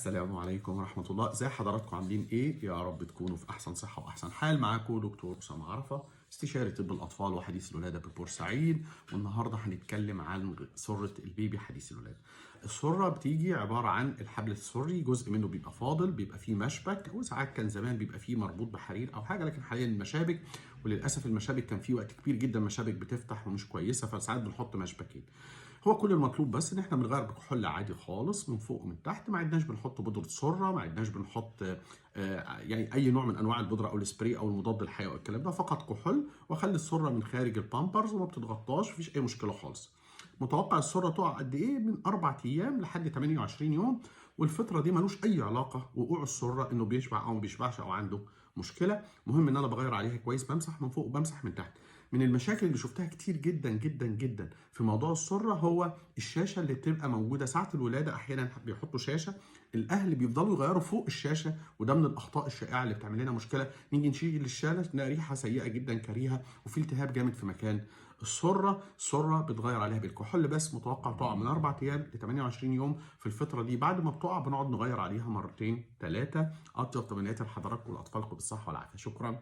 السلام عليكم ورحمة الله، ازي حضراتكم عاملين ايه؟ يا رب تكونوا في احسن صحة واحسن حال. معاكم دكتور أسامة عرفة، استشاري طب الاطفال وحديث الولادة ببورسعيد. والنهارده هنتكلم عن سرة البيبي حديث الولادة. السرة بتيجي عبارة عن الحبل السري، جزء منه بيبقى فاضل، بيبقى فيه مشبك، وساعات كان زمان بيبقى فيه مربوط بحرير او حاجة، لكن حاليا المشابك. وللاسف المشابك كان فيه وقت كبير جدا مشابك بتفتح ومش كويسة، فساعات بنحط مشبكين. هو كل المطلوب بس ان احنا بنغير بكحول عادي خالص من فوق ومن تحت، ما عدناش بنحط بودره سره، ما عدناش بنحط يعني اي نوع من انواع البودره او السبراي او المضاد الحيوي او الكلام ده، فقط كحول. واخلي السره من خارج البامبرز وما بتتغطاش، مفيش اي مشكله خالص. متوقع السره تقع قد ايه؟ من 4 ايام لحد 28 يوم. والفتره دي ملوش اي علاقه وقوع السره انه بيشبع او ما بيشبعش او عنده مشكله. مهم ان انا بغير عليها كويس، بمسح من فوق وبمسح من تحت. من المشاكل اللي شفتها كتير جدا جدا جدا في موضوع السره هو الشاشه اللي بتبقى موجوده ساعه الولاده. احيانا بيحطوا شاشه، الاهل بيفضلوا يغيروا فوق الشاشه، وده من الاخطاء الشائعه اللي بتعمل لنا مشكله. نيجي نشيل الشاشه نلاقي ريحه سيئه جدا كريهه، وفي التهاب جامد في مكان السره بتغير عليها بالكحول بس. متوقع تقع من 4 ايام ل 28 يوم. في الفتره دي بعد ما بتقع بنقعد نغير عليها مرتين ثلاثه. اطيب تمنيات لحضراتكم ولاطفالكم بالصحه والعافيه. شكرا.